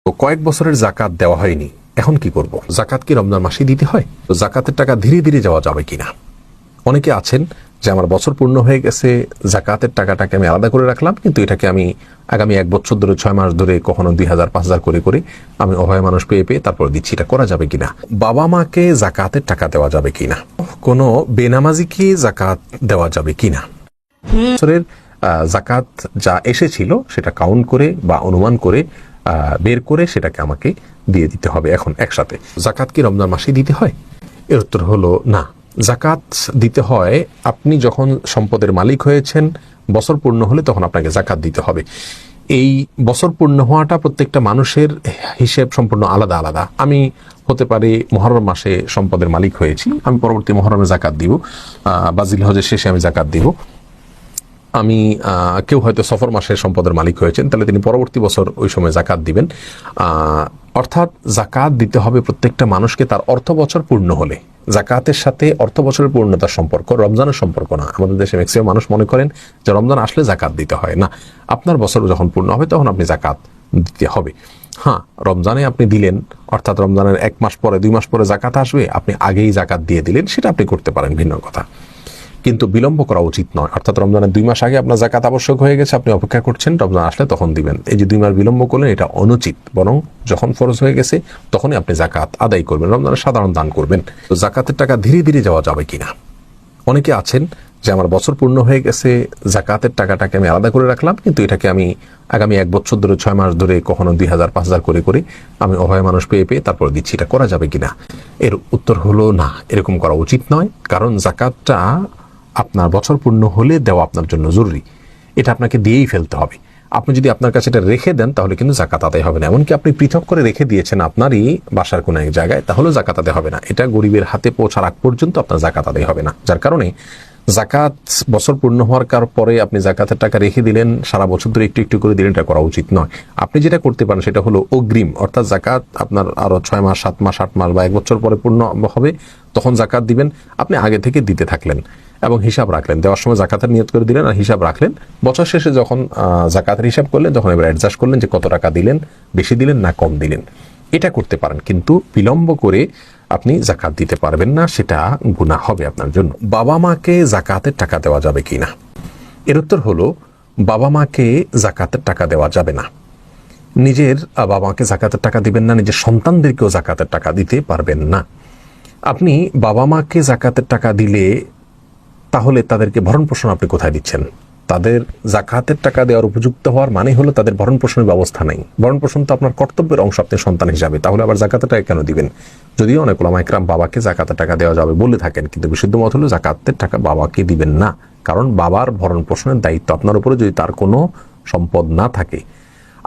তো কয়েক বছরের জাকাত দেওয়া হয়নি, এখন কি করব? জাকাত কি রমজান মাসে দিতে হয়? তো জাকাতের টাকা ধীরে ধীরে যাওয়া যাবে কিনা? অনেকে আছেন যে আমার বছর পূর্ণ হয়ে গেছে, জাকাতের টাকাটাকে আমি আলাদা করে রাখলাম, কিন্তু এটাকে আমি আগামী 1 বছর ধরে 6 মাস ধরে কখনো 2000 5000 করে করে আমি অভয় মানুষ পেয়ে পেয়ে তারপর দিচ্ছি। এটা করা যাবে কিনা? বাবা মাকে জাকাতের টাকা দেওয়া যাবে কিনা? কোনো বেনামাজিকে জাকাত দেওয়া যাবে কিনা? বছরের জাকাত যা এসেছিল সেটা কাউন্ট করে বা অনুমান করে বের করে সেটাকে আমাকে দিয়ে দিতে হবে এখন একসাথে। জাকাত কি রমজান মাসে দিতে হয়? এর উত্তর হলো না। জাকাত দিতে হয় আপনি যখন সম্পদের মালিক হয়েছেন, বছর পূর্ণ হলে তখন আপনাকে জাকাত দিতে হবে। এই বছর পূর্ণ হওয়াটা প্রত্যেকটা মানুষের হিসেব সম্পূর্ণ আলাদা আলাদা। আমি হতে পারে মুহররম মাসে সম্পদের মালিক হয়েছি, আমি পরবর্তী মুহররমে জাকাত দিব, বা জিলহজের শেষে আমি জাকাত দিব। আমি কেউ হয়তো সফর মাসের সম্পদের মালিক হয়েছেন, তাহলে তিনি পরবর্তী বছর ওই সময় জাকাত দিবেন। অর্থাৎ জাকাত দিতে হবে প্রত্যেকটা মানুষকে তার অর্থ বছর পূর্ণ হলে। জাকাতের সাথে অর্থ বছরের পূর্ণতার সম্পর্ক, রমজানের সম্পর্ক না। আমাদের দেশে ম্যাক্সিমাম মানুষ মনে করেন যে রমজান আসলে জাকাত দিতে হয় না। আপনার বছর যখন পূর্ণ হবে তখন আপনি জাকাত দিতে হবে। হ্যাঁ, রমজানে আপনি দিলেন, অর্থাৎ রমজানের 1 মাস পরে 2 মাস পরে জাকাত আসবে, আপনি আগেই জাকাত দিয়ে দিলেন, সেটা আপনি করতে পারেন, ভিন্ন কথা। কিন্তু বিলম্ব করা উচিত নয়। অর্থাৎ রমজানের 2 মাস আগে আপনার জাকাত আবশ্যক হয়ে গেছে, আপনি অপেক্ষা করছেন রমজান আসলে তখন দিবেন। এই যে 2 মাস বিলম্ব করলেন, এটা অনুচিত। বরং যখন ফরজ হয়ে গেছে তখনই আপনি জাকাত আদায় করবেন, রমজানের সাধারণ দান করবেন। তো জাকাতের টাকা ধীরে ধীরে যাওয়া যাবে কিনা? অনেকে আছেন যে আমার বছর পূর্ণ হয়ে গেছে, জাকাতের টাকাটাকে আমি আলাদা করে রাখলাম, কিন্তু এটাকে আমি আগামী 1 বছর ধরে 6 মাস ধরে কখনো 2000 5000 করে করে আমি অভয় মানুষ পেয়ে পেয়ে তারপর দিচ্ছি। এটা করা যাবে কিনা? এর উত্তর হলো না, এরকম করা উচিত নয়। কারণ জাকাতটা আপনার বছর পূর্ণ হলে দেওয়া আপনার জন্য জরুরি। এটা আপনাকে দিয়েই ফেলতে হবে। আপনি যদি আপনার কাছে এটা রেখে দেন তাহলে কিন্তু জাকাত আদায় হবে না। এমনকি আপনি পৃথক করে রেখে দিয়েছেন আপনারই বাসার কোনো এক জায়গায়, তাহলেও জাকাত আদায় হবে না। এটা গরিবের হাতে পৌঁছার আগ পর্যন্ত আপনার জাকাত আদায় হবে না। যার কারণে জাকাত বছর পূর্ণ হওয়ার পরে আপনি জাকাতের টাকা রেখে দিলেন, সারা বছর ধরে একটু একটু করে দিলেন, এটা করা উচিত নয়। আপনি যেটা করতে পারেন সেটা হলো অগ্রিম, অর্থাৎ জাকাত আপনার আরো 6 মাস 7 মাস 8 মাস বা 1 বছর পরে পূর্ণ হবে, তখন জাকাত দিবেন। আপনি আগে থেকে দিতে থাকলেন এবং হিসাব রাখলেন, দেওয়ার সময় জাকাতের নিয়ত করে দিলেন আর হিসাব রাখলেন। বছর শেষে যখন জাকাতের হিসাব করলেন, তখন এবার অ্যাডজাস্ট করলেন যে কত টাকা দিলেন, বেশি দিলেন না কম দিলেন। এটা করতে পারেন, কিন্তু বিলম্ব করে আপনি জাকাত দিতে পারবেন না, সেটা গুনাহ হবে আপনার জন্য। বাবা মাকে জাকাতের টাকা দেওয়া যাবে কিনা? এর উত্তর হলো বাবা মাকে জাকাতের টাকা দেওয়া যাবে না। নিজের বাবা মাকে জাকাতের টাকা দিবেন না, নিজের সন্তানদেরকেও জাকাতের টাকা দিতে পারবেন না। আপনি বাবা মাকে জাকাতের টাকা দিলে তাহলে তাদেরকে ভরণ পোষণ আপনি কোথায় দিচ্ছেন? তাদের জাকাতের টাকা দেওয়ার উপযুক্ত হওয়ার মানে হলো তাদের ভরণ পোষণের ব্যবস্থা নাই। ভরণ পোষণ তো আপনার কর্তব্যের অংশ, আপনি সন্তান হিসাবে, তাহলে আবার জাকাতের টাকা কেন দিবেন? যদিও অনেক ওলামা ইকরাম বাবাকে জাকাতের টাকা দেওয়া যাবে বলে থাকেন, কিন্তু বিশুদ্ধ মত হলো জাকাতের টাকা বাবাকে দিবেন না। কারণ বাবার ভরণ পোষণের দায়িত্ব আপনার উপরে যদি তার কোনো সম্পদ না থাকে।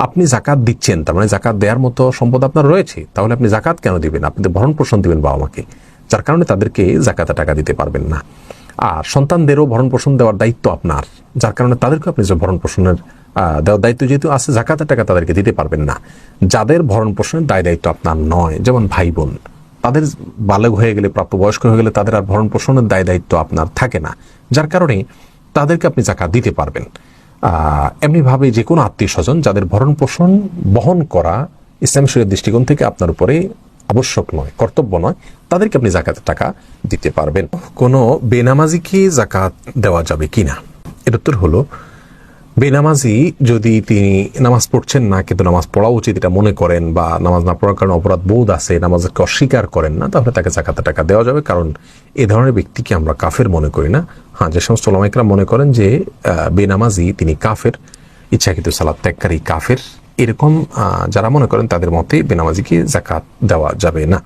আপনি জাকাত দিচ্ছেন, তার মানে জাকাত দেওয়ার মতো সম্পদ আপনার রয়েছে, তাহলে আপনি জাকাত কেন দিবেন? আপনি ভরণ পোষণ দিবেন বাবা মাকে, যার কারণে তাদেরকে জাকাতের টাকা দিতে পারবেন না। আর সন্তানদেরও ভরণ পোষণ দেওয়ার দায়িত্ব আপনার, যার কারণে তাদেরকে আপনি যে ভরণ পোষণের দেওয়ার দায়িত্ব যেহেতু আছে, জাকাতের টাকা তাদেরকে দিতে পারবেন না। যাদের ভরণ পোষণের দায়িত্ব আপনার নয়, যেমন ভাই বোন, তাদের বালক হয়ে গেলে, প্রাপ্তবয়স্ক হয়ে গেলে তাদের আর ভরণ পোষণের দায়িত্ব আপনার থাকে না, যার কারণে তাদেরকে আপনি জাকাত দিতে পারবেন। এমনিভাবে যে কোনো আত্মীয় স্বজন যাদের ভরণ পোষণ বহন করা ইসলামী শরীয়তের দৃষ্টিকোণ থেকে আপনার উপরে আবশ্যক নয়, কর্তব্য নয়, তাদেরকে আপনি জাকাতের টাকা দিতে পারবেন। কোনো বেনামাজিকে জাকাত দেওয়া যাবে কিনা? এর উত্তর হলো বেনামাজি যদি তিনি নামাজ পড়ছেন না, কিন্তু নামাজ পড়া উচিত এটা মনে করেন, বা নামাজ না পড়ার কারণে অপরাধ বোধ আছে, নামাজকে অস্বীকার করেন না, তাহলে তাকে জাকাতের টাকা দেওয়া যাবে। কারণ এ ধরনের ব্যক্তিকে আমরা কাফের মনে করি না। হ্যাঁ, যে সমস্ত ওলামা ইকরাম মনে করেন যে বেনামাজি তিনি কাফের, ইচ্ছাকৃত সালাত ত্যাগকারী কাফের, এরকম যারা মনে করেন তাদের মতে বেনামাজিকে জাকাত দেওয়া যাবে না।